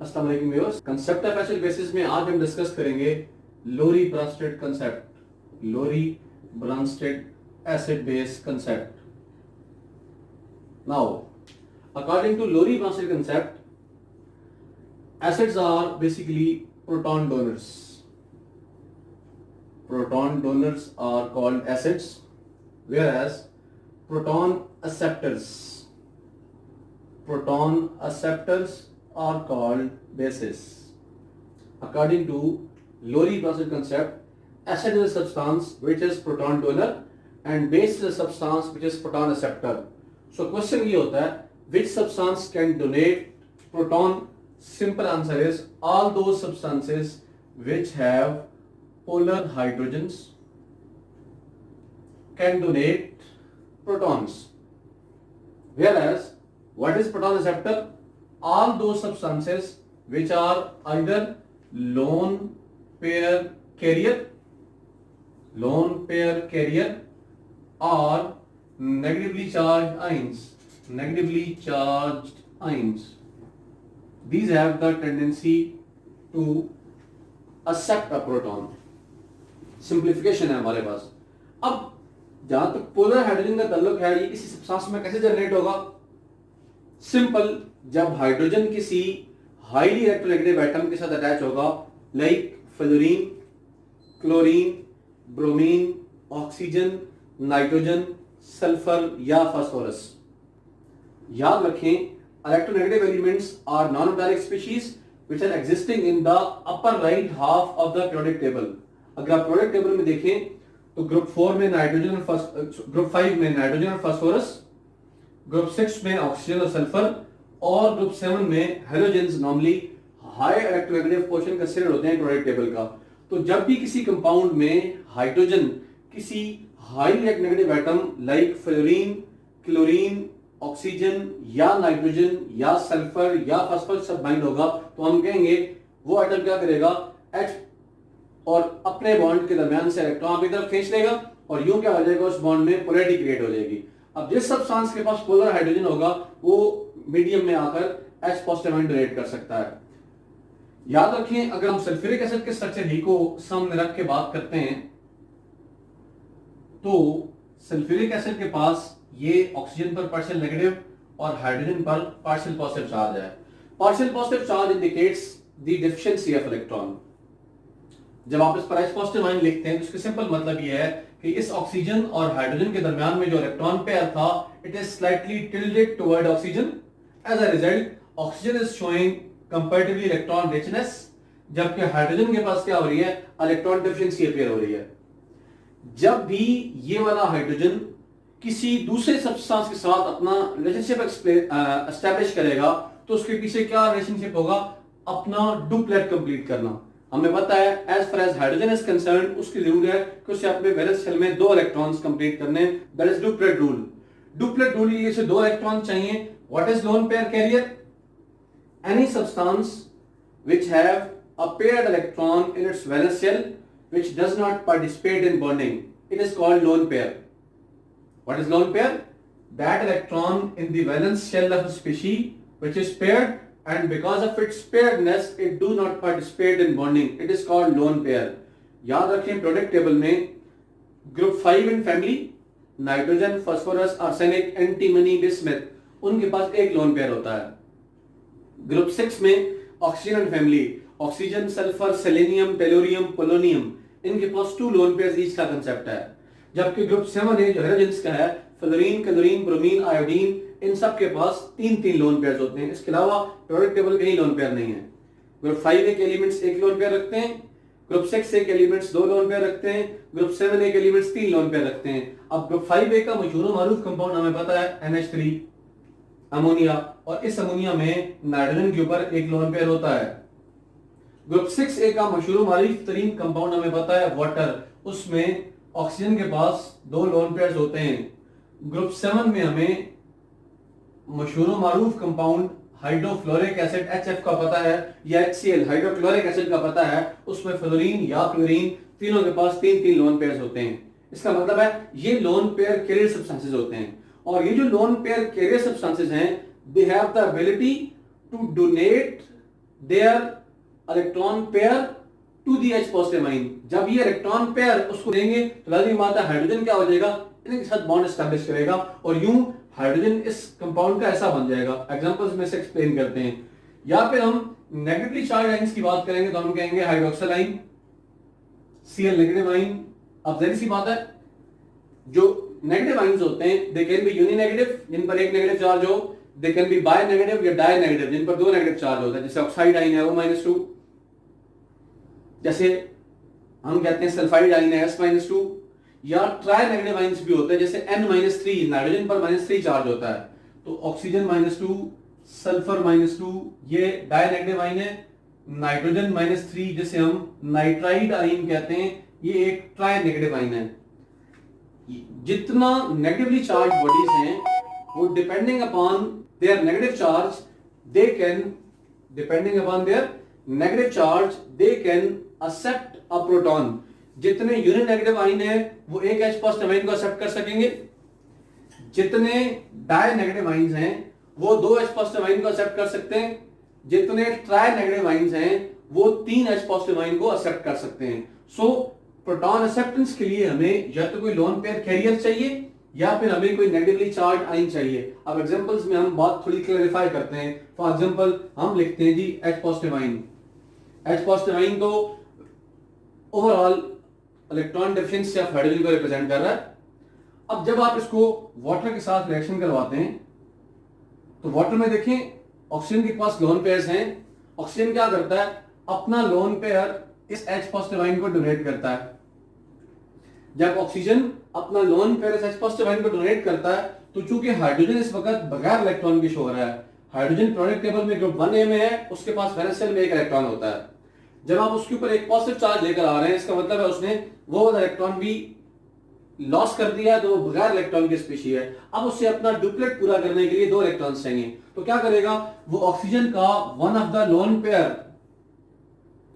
अस्सलाम वालेकुम viewers, concept of acid bases में आज हम डिस्कस करेंगे Lowry Bronsted concept, Lowry Bronsted acid base concept. Now according to Lowry Bronsted concept, acids are basically proton donors. Proton donors are called acids, whereas proton acceptors are called bases. According to Lori-Brasel concept, acid is a substance which is proton donor and base is a substance which is proton acceptor. So question ये होता है, which substance can donate proton? Simple answer is all those substances which have polar hydrogens can donate protons. Whereas what is proton acceptor? All those substances which are either lone pair carrier or negatively charged ions. These have the tendency to accept a proton. Simplification है हमारे पास। अब जहां तक polar hydrogen का ताल्लुक है, ये किसी सब्सटेंस में कैसे जनरेट होगा? सिंपल, जब हाइड्रोजन किसी हाईली इलेक्ट्रोनेगेटिव एटम के साथ अटैच होगा, like fluorine, chlorine, bromine, oxygen, nitrogen, sulphur या फास्फोरस। याद रखें, electronegative elements are non-metallic species which are existing in the upper right half of the periodic table. अगर आप periodic table में देखें तो ग्रुप 4 में नाइट्रोजन और ग्रुप 5 में नाइट्रोजन और फास्फोरस, ग्रुप 6 में ऑक्सीजन और सल्फर, और ग्रुप 7 में halogens normally high electronegative portion consider होते हैं periodic टेबल का। तो जब भी किसी कंपाउंड में हाइड्रोजन किसी high electronegative atom like fluorine, chlorine, oxygen या नाइट्रोजन या सल्फर या फास्फोरस सब बाइंड होगा, तो हम कहेंगे वो एटम क्या करेगा, H और अपने बॉन्ड के दरमियान से इलेक्ट्रॉन अपनी तरफ खींच लेगा और यूं क्या हो जाएगा, उस बॉन्ड में पोलैरिटी क्रिएट हो जाएगी। अब जिस सब्सटेंस के पास पोलर हाइड्रोजन होगा वो मीडियम में आकर H पॉजिटिव आयन डोनेट कर सकता है। याद रखें, अगर हम सल्फ्यूरिक एसिड के स्ट्रक्चर ही को सामने रख के बात करते हैं तो सल्फ्यूरिक एसिड के पास ये ऑक्सीजन पर पार्शियल नेगेटिव और हाइड्रोजन पर पार्शियल पॉजिटिव चार्ज है। Partial positive charge indicates the deficiency of electron. जब आप इस पर H पॉजिटिव आयन लिखते हैं तो इसका सिंपल मतलब ये है कि इस ऑक्सीजन और हाइड्रोजन के दरमियान में जो इलेक्ट्रॉन पेयर था, it is slightly tilted toward oxygen. As a result oxygen is showing comparatively electron richness, जबकि हाइड्रोजन के पास क्या हो रही है, इलेक्ट्रॉन डेफिशिएंसी अपीयर हो रही है। जब भी ये वाला हाइड्रोजन किसी दूसरे सब्सटेंस के साथ अपना रिलेशनशिप एस्टैब्लिश करेगा तो उसके पीछे क्या रिलेशनशिप होगा, अपना डुप्लेट कंप्लीट करना। हमें पता है as far as hydrogen is concern, उसकी जरूरत है कि उसे अपने वैलेंस शेल में 2 इलेक्ट्रॉन्स कंप्लीट करने, that is duplet rule. Duplet rule ये से 2 इलेक्ट्रॉन चाहिए। What is lone pair carrier? Any substance which have a paired electron in its valence shell which does not participate in bonding, it is called lone pair. What is lone pair? That electron in the valence shell of a species which is paired and because of its pairedness it do not participate in bonding. It is called lone pair. याद रखें, periodic table में group 5 in family nitrogen, phosphorus, arsenic, antimony, bismuth, उनके पास एक lone pair होता है। Group 6 में oxygen family oxygen, sulphur, selenium, tellurium, polonium, इनके पास 2 lone pairs each का कंसेप्ट है। जबकि ग्रुप 7 है जो हेलोजेंस का है, फ्लोरीन, क्लोरीन, ब्रोमीन, आयोडीन, इन सब के पास 3-3 लोन पेयर्स होते हैं। इसके अलावा periodic टेबल कहीं लोन पेयर नहीं है। ग्रुप 5 एक एलिमेंट्स 1 लोन पेयर रखते हैं, ग्रुप 6 एक एलिमेंट्स 2 लोन पेयर रखते हैं, ग्रुप 7 एक एलिमेंट्स 3 लोन पेयर रखते हैं। अब ग्रुप 5A का मशहूर मारूफ कंपाउंड हमें पता है NH3 अमोनिया, और इस अमोनिया में नाइट्रोजन के ऊपर एक लोन पेयर होता है। ग्रुप 6A का मशहूर मारूफ तरीन कंपाउंड हमें पता है वाटर, उसमें ऑक्सीजन के पास 2 लोन पेयर्स होते हैं। ग्रुप 7 में हमें मशहूर मारूफ कंपाउंड हाइड्रोफ्लोरिक एसिड HF का पता है या HCl हाइड्रोक्लोरिक एसिड का पता है, उसमें फ्लोरीन या क्लोरीन तीनों के पास 3-3 लोन पेयर्स होते हैं। इसका मतलब है ये लोन पेयर कैरियर सब्सटेंसेस होते हैं, और ये जो लोन पेयर कैरियर सब्सटेंसेस हैं they have the ability to donate their electron pair to the H positive ion. जब ये इलेक्ट्रॉन पेयर उसको देंगे तो लाजिमी बात है हाइड्रोजन क्या हो जाएगा, इनके साथ बॉन्ड एस्टैब्लिश करेगा और यूं हाइड्रोजन इस कंपाउंड का ऐसा बन जाएगा। एग्जांपल्स में से एक्सप्लेन करते हैं। या फिर हम नेगेटिवली चार्ज आइंस की बात करेंगे तो हम कहेंगे हाइड्रोक्सिल आइन, Cl नेगेटिव आइन। अब जाहिर सी बात है जो नेगेटिव आइंस होते हैं दे कैन बी यूनिनेगेटिव, जिन पर एक नेगेटिव चार्ज हो, they can be by negative या डाई नेगेटिव, जिन पर दो नेगेटिव चार्ज होता है, जैसे ऑक्साइड आइन है O-2, जैसे हम कहते हैं सल्फाइड आइन है S-2, या ट्राई नेगेटिव आइंस भी होते हैं जैसे N-3, नाइट्रोजन पर -3 चार्ज होता है तो ऑक्सीजन -2, सल्फर -2, ये डाई नेगेटिव आइन है। नाइट्रोजन -3 जिसे हम नाइट्राइड आइन कहते हैं, ये एक ट्राई नेगेटिव आइन है। जितना नेगेटिवली चार्ज बॉडीज हैं वो depending upon their negative charge they can accept a proton. जितने यूनिट नेगेटिव आइन है वो एक H पॉजिटिव आइन को एक्सेप्ट कर सकेंगे, जितने डाई नेगेटिव आइंस हैं वो दो H पॉजिटिव आइन को एक्सेप्ट कर सकते हैं, जितने ट्राई नेगेटिव आइंस हैं वो तीन H पॉजिटिव आइन को एक्सेप्ट कर सकते हैं। सो प्रोटॉन एक्सेप्टेंस के लिए हमें या तो कोई लोन पेयर कैरियर चाहिए या फिर हमें कोई नेगेटिवली चार्ज आइन चाहिए। अब एग्जांपल्स में हम बात थोड़ी क्लैरिफाई करते हैं। फॉर एग्जांपल हम लिखते हैं जी H positive ion. H positive ion तो overall electron deficiency of hydrogen को रिप्रेजेंट कर रहा है। अब जब आप इसको वाटर के साथ रिएक्शन करवाते हैं तो वाटर में देखें ऑक्सीजन के पास लोन पेयर्स हैं। ऑक्सीजन क्या करता है, अपना लोन पेयर इस H पॉजिटिव आइन को डोनेट करता है। जब ऑक्सीजन अपना लोन पेयर इस H पॉजिटिव आइन को डोनेट करता है तो चूंकि हाइड्रोजन इस वक्त बगैर इलेक्ट्रॉन के शो हो रहा है, हाइड्रोजन पीरियोडिक टेबल में ग्रुप 1A में है, उसके पास वैलेंस शेल में एक इलेक्ट्रॉन होता है। जब आप उसके ऊपर एक पॉजिटिव चार्ज लेकर आ रहे हैं इसका मतलब है उसने वो वाला इलेक्ट्रॉन भी लॉस कर दिया, तो वो बगैर इलेक्ट्रॉन की स्पीशी है। अब उसे अपना डुप्लेट पूरा करने के लिए दो इलेक्ट्रॉन्स चाहिए, तो क्या करेगा वो ऑक्सीजन का one of the lone pair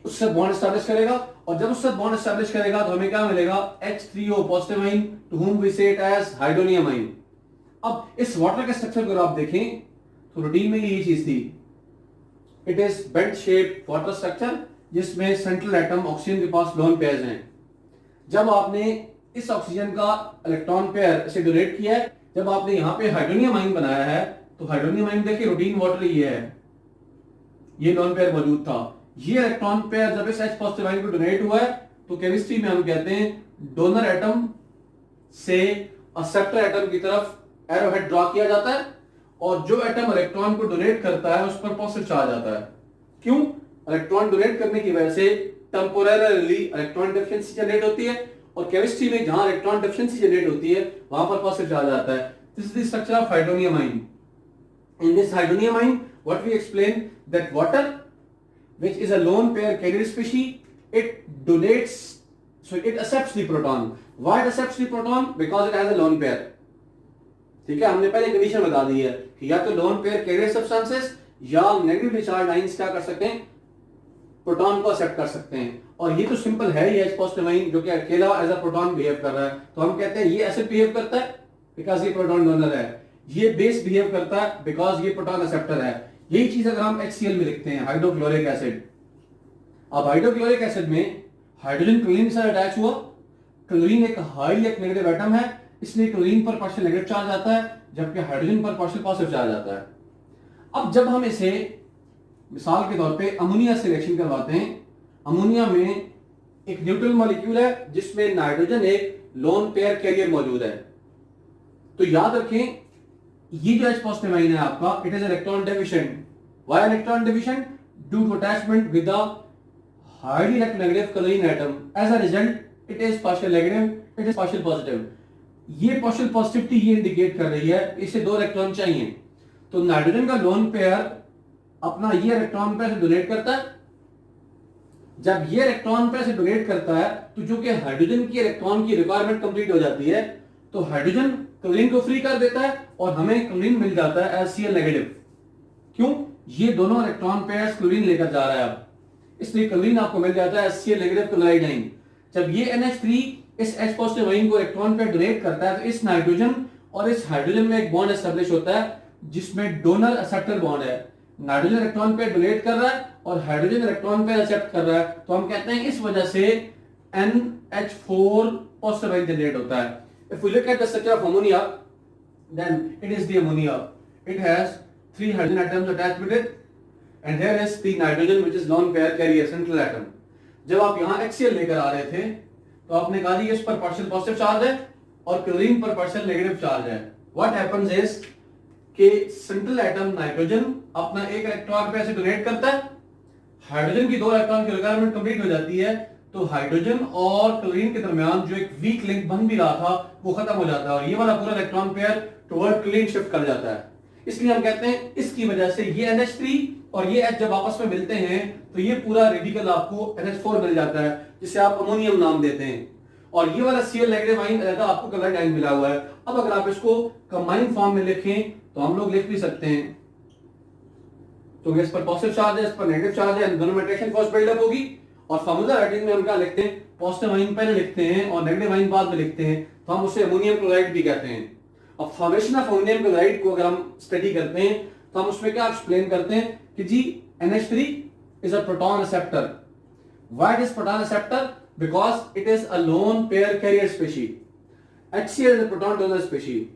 उससे बॉन्ड एस्टैब्लिश करेगा और जब उससे बॉन्ड एस्टैब्लिश करेगा तो हमें क्या मिलेगा H3O positive ion to whom we say it as hydronium ion. अब इस वाटर के स्ट्रक्चर को आप देखें तो रूटीन में ये चीज थी, it is bent shape water structure जिसमें सेंट्रल एटम ऑक्सीजन के पास लोन पेयर्स हैं। जब आपने इस ऑक्सीजन का इलेक्ट्रॉन पेयर इसे डोनेट किया है, जब आपने यहां पे हाइड्रोनियम आइन बनाया है तो हाइड्रोनियम आइन देखिए रूटीन वाटर ये है, ये लोन पेयर मौजूद था। ये इलेक्ट्रॉन पेयर जब इस H पॉजिटिव आइन को डोनेट हुआ है तो केमिस्ट्री में हम कहते हैं डोनर एटम से एक्सेप्टर एटम की तरफ एरो हेड ड्रॉ किया जाता है और जो एटम इलेक्ट्रॉन को डोनेट करता है उस पर पॉजिटिव चार्ज आता है। क्यों? इलेक्ट्रॉन डोनेट करने की वजह से टेम्पोरेरली इलेक्ट्रॉन डेफिशिएंसी जनरेट होती है और केमिस्ट्री में जहां इलेक्ट्रॉन डेफिशिएंसी जनरेट होती है वहां पर पॉजिटिव चार्ज आता है। This is the structure of hydronium ion. In this hydronium ion what we explain that water which is a lone pair carrier species, it donates, so it accepts the proton. Why it accepts the proton? Because it has a lone pair. ठीक है, हमने पहले condition बता दी है कि या तो loan pair carrier substances या नेगेटिवली चार्ज आइंस क्या कर सकते हैं, प्रोटॉन को एक्सेप्ट कर सकते हैं। और ये तो सिंपल है, ये H पॉजिटिव आइन जो कि अकेला एज अ प्रोटॉन बिहेव कर रहा है तो हम कहते हैं ये एसिड बिहेव करता है बिकॉज ये प्रोटॉन डोनर है, ये बेस बिहेव करता है बिकॉज ये प्रोटॉन एक्सेप्टर है। यही चीज अगर हम HCl में लिखते हैं हाइड्रोक्लोरिक एसिड। अब हाइड्रोक्लोरिक एसिड में हाइड्रोजन क्लोरीन से अटैच हुआ, क्लोरीन एक हाईली नेगेटिव एटम है इसलिए क्लोरीन पर पार्शियल नेगेटिव चार्ज आता है जबकि हाइड्रोजन पर पार्शियल पॉजिटिव चार्ज आता है। अब जब हम इसे मिसाल के तौर पे अमोनिया से रिएक्शन करवाते हैं, अमोनिया में एक न्यूट्रल मॉलिक्यूल है जिसमें नाइट्रोजन एक लोन पेयर कैरियर मौजूद है। तो याद रखें ये जो H पॉजिटिव आइन है आपका, it is electron deficient. Why electron deficient? Due to attachment with the highly electronegative chlorine atom. As a result it is partial negative, it is partial positive. ये पार्शियल पॉजिटिविटी ये indicate कर रही है इसे दो electron चाहिए। तो nitrogen का लोन पेयर अपना ये इलेक्ट्रॉन पेयर से डोनेट करता है। जब ये इलेक्ट्रॉन पेयर से डोनेट करता है तो जो कि हाइड्रोजन की इलेक्ट्रॉन की रिक्वायरमेंट कंप्लीट हो जाती है तो हाइड्रोजन क्लोरीन को फ्री कर देता है और हमें क्लोरीन मिल जाता है एज Cl नेगेटिव। क्यों? ये दोनों इलेक्ट्रॉन पेयर्स क्लोरीन लेकर जा रहा है अब, इसलिए क्लोरीन आपको मिल जाता है Cl नेगेटिव क्लोराइड आइन। जब ये NH3 इस H पॉजिटिव आइन को इलेक्ट्रॉन पेयर डोनेट करता है तो इस नाइट्रोजन और इस हाइड्रोजन में एक बॉन्ड एस्टेब्लिश होता है जिसमें डोनर एक्सेप्टर बॉन्ड है। नाइट्रोजन इलेक्ट्रॉन पेयर डोनेट कर रहा है और हाइड्रोजन इलेक्ट्रॉन पेयर एक्सेप्ट कर रहा है, तो हम कहते हैं इस वजह से NH4 पॉजिटिव आयन जनरेट होता है. If we look at the structure of ammonia, then it is the ammonia. It has 3 hydrogen atoms attached with it, and here is the nitrogen which is lone pair carrier central atom. जब आप यहाँ HCl लेकर आ रहे थे तो आपने कहा जी इस पर पार्शियल पॉजिटिव चार्ज है और क्लोरीन पर पार्शियल नेगेटिव चार्ज है. What happens is कि सेंट्रल एटम नाइट्रोजन अपना एक इलेक्ट्रॉन पे ऐसे डोनेट करता है, हाइड्रोजन की 2 इलेक्ट्रॉन की रिक्वायरमेंट कंप्लीट हो जाती है, तो हाइड्रोजन और क्लोरीन के दरमियान जो एक वीक लिंक बन भी रहा था वो खत्म हो जाता है और ये वाला पूरा electron pair toward chlorine shift कर जाता है. इसलिए हम कहते हैं इसकी वजह से ये NH3 और ये H जब आपस में मिलते हैं तो ये पूरा रेडिकल आपको NH4 मिल जाता है जिसे आप अमोनियम नाम देते हैं. और ये वाला Cl नेगेटिव आयन रहता आपको कलर्ड आयन मिला हुआ है. अब अगर आप इसको कंबाइंड फॉर्म में लिखें तो हम लोग लिख भी सकते हैं, तो इस पर पॉजिटिव चार्ज है, इस पर नेगेटिव चार्ज है, दोनों में अट्रैक्शन फोर्स बिल्डअप होगी. और फार्मूला राइटिंग में हम क्या लिखते हैं, पॉजिटिव आयन पहले लिखते हैं और नेगेटिव आयन बाद में लिखते हैं, तो हम उसे अमोनियम क्लोराइड भी कहते हैं. अब फॉर्मेशन ऑफ अमोनियम क्लोराइड को अगर हम स्टडी करते हैं तो हम उसमें क्या एक्सप्लेन करते हैं कि जी NH3 is a proton acceptor. Why it is proton acceptor? Because it is a lone pair carrier species. HCl is a proton donor species.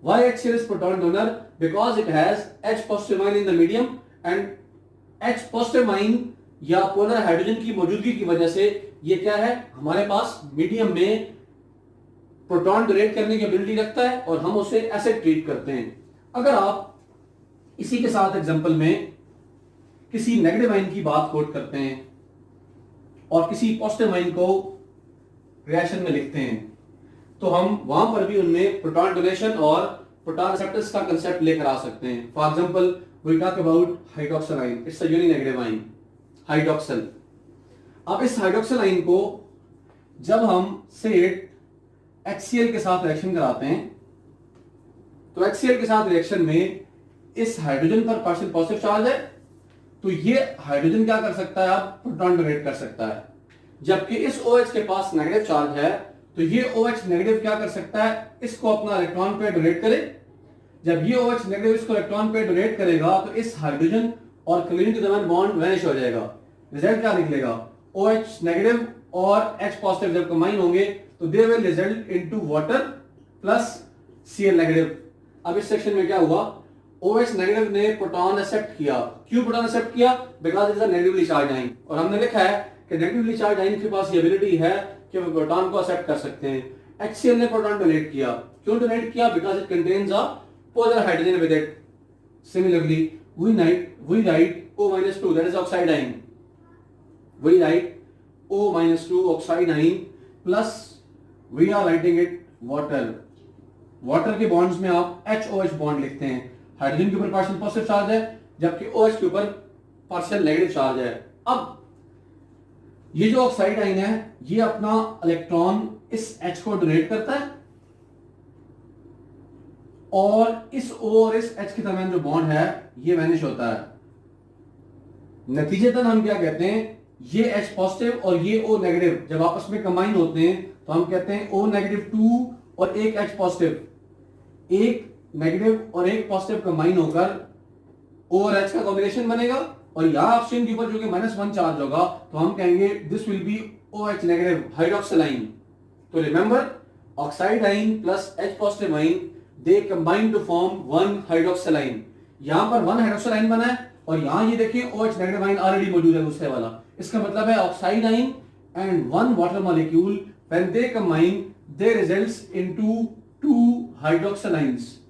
Why HCl is proton donor? Because it has H positive ion in the medium and H positive ion या polar hydrogen की मौजूदगी की वजह से ये क्या है, हमारे पास मीडियम में प्रोटॉन डोनेट करने की एबिलिटी रखता है और हम उसे ऐसे ट्रीट करते हैं. अगर आप इसी के साथ एग्जांपल में किसी नेगेटिव आयन की बात कोट करते हैं और किसी पॉजिटिव आयन को रिएक्शन में लिखते हैं तो हम वहां पर भी उनमें प्रोटॉन डोनेशन और प्रोटॉन रिसेप्टर्स का कांसेप्ट लेकर आ सकते हैं. For example we talk about hydroxyl ion, it's a uninegative ion hydroxyl. अब इस हाइड्रोक्सिल आयन को जब हम से HCl के साथ रिएक्शन कराते हैं तो HCl के साथ रिएक्शन में इस हाइड्रोजन पर पार्शियल पॉजिटिव चार्ज है, तो ये हाइड्रोजन क्या कर सकता है, आप प्रोटॉन डोनेट कर सकता है. जबकि इस OH के पास नेगेटिव चार्ज है तो ये OH नेगेटिव क्या कर सकता है, इसको अपना इलेक्ट्रॉन पेयर डोनेट करे. जब ये OH नेगेटिव इसको इलेक्ट्रॉन पेयर डोनेट करेगा तो इस हाइड्रोजन और क्लोरीन के दरमियान बॉन्ड वैनिश हो जाएगा. रिजल्ट क्या निकलेगा, OH नेगेटिव और H पॉजिटिव जब कंबाइन होंगे तो they will result into water plus Cl negative. अब इस सेक्शन में क्या हुआ, OH नेगेटिव ने प्रोटॉन एक्सेप्ट किया. क्यों प्रोटॉन एक्सेप्ट किया, because it is a negatively charge ion. और हमने लिखा है कि नेगेटिवली चार्ज आयन के पास ये एबिलिटी है कि वो प्रोटॉन को एक्सेप्ट कर सकते हैं. HCl ने प्रोटॉन डोनेट किया. क्यों डोनेट किया, because it contains a polar hydrogen with it. Similarly we write O-2, that is oxide ion. We write O-2 oxide ion plus we are writing it water. Water के bonds में आप HOH bond लिखते हैं. Hydrogen के ऊपर partial positive charge है जबकि OH के ऊपर पार्शियल नेगेटिव चार्ज है. अब ये जो ऑक्साइड आयन है ये अपना इलेक्ट्रॉन इस H को डोनेट करता है और इस O और इस H के दरमियान जो बॉन्ड है ये वैनिश होता है. नतीजतन हम क्या कहते हैं, ये H पॉजिटिव और ये O नेगेटिव जब आपस में कंबाइन होते हैं तो हम कहते हैं O नेगेटिव 2 और एक H पॉजिटिव, एक नेगेटिव और एक पॉजिटिव कंबाइन होकर O और H का कॉम्बिनेशन बनेगा. और यहां ऑप्शन के ऊपर जो कि -1 चार्ज होगा तो हम कहेंगे this will be OH negative hydroxyl ion. तो remember oxide ion plus H positive ion they combine to form one hydroxyl ion. यहां पर वन हाइड्रोक्सिल आयन बना है और यहां ये देखिए OH नेगेटिव आयन ऑलरेडी मौजूद है दूसरे वाला. इसका मतलब है oxide ion and one water molecule when they combine they results into two hydroxyl ions.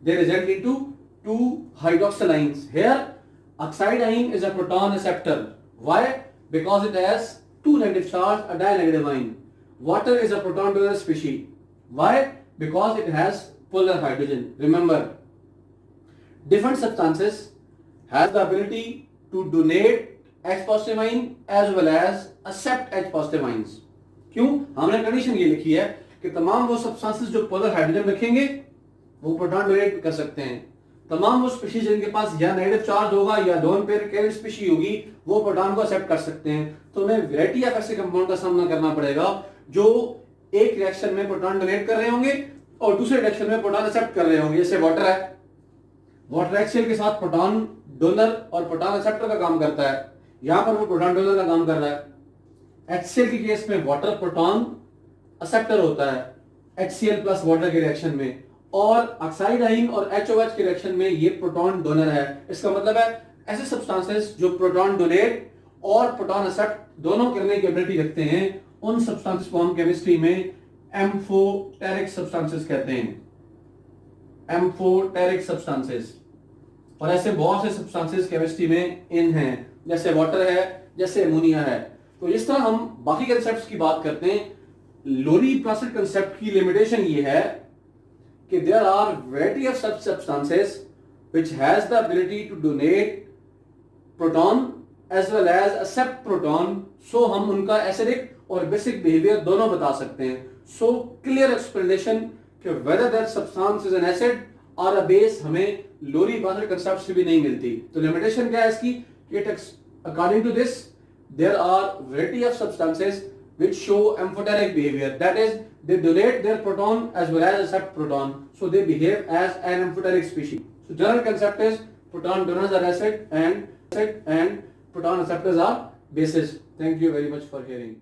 They result into two hydroxyl ions. Here, oxide ion is a proton acceptor. Why? Because it has two negative charge, a di-negative ion. Water is a proton donor species. Why? Because it has polar hydrogen. Remember, different substances has the ability to donate H positive ion as well as accept H positive ions. क्यों, हमने condition ये लिखी है कि तमाम वो substances जो polar hydrogen रखेंगे वो प्रोटॉन डोनेट कर सकते हैं. तमाम वो स्पीशीज जिनके पास या नेगेटिव चार्ज होगा या लोन पेयर कैरियर स्पीशीज होगी वो प्रोटॉन को एक्सेप्ट कर सकते हैं. तो हमें वैरायटी ऑफ ऐसे कंपाउंड का सामना करना पड़ेगा जो एक रिएक्शन में प्रोटॉन डोनेट कर रहे होंगे और दूसरे रिएक्शन में प्रोटॉन एक्सेप्ट कर रहे होंगे. जैसे वाटर है, वाटर HCl के साथ प्रोटॉन डोनर और प्रोटॉन एक्सेप्टर का काम करता है. यहां पर वो प्रोटॉन डोनर का काम कर रहा है। HCl के केस में वाटर प्रोटॉन एक्सेप्टर होता है HCl प्लस वाटर के रिएक्शन में, और ऑक्साइडाइन और HOH के रिएक्शन में ये प्रोटॉन डोनर है। इसका मतलब है ऐसे सब्सटेंसेस जो प्रोटॉन डोनेट और प्रोटॉन एक्सेप्ट दोनों करने की एबिलिटी रखते हैं, उन सब्सटेंसेस को हम केमिस्ट्री में एम्फोटेरिक सब्सटेंसेस कहते हैं। Amphoteric substances. और ऐसे बहुत से सब्सटेंसेस केमिस्ट्री में इन हैं, जैसे वाटर है, जैसे अमोनिया है। तो इस तरह हम बाकी कंसेप्ट्स की बात करते हैं। लोरी प्लासिड कंसेप्ट की लिमिटेशन ये है कि there are variety of such substances which has the ability to donate proton as well as accept proton. So हम उनका एसिडिक और बेसिक बिहेवियर दोनों बता सकते हैं। सो क्लियर एक्सप्लेनेशन कि whether that substance is an acid और a base हमें लोरी प्लासिड कंसेप्ट से भी नहीं मिलती। तो लिमिटेशन क्या है इसकी? According to this there are variety of substances which show amphoteric behavior, that is they donate their proton as well as accept proton, so they behave as an amphoteric species. So general concept is proton donors are acid and proton acceptors are bases. Thank you very much for hearing.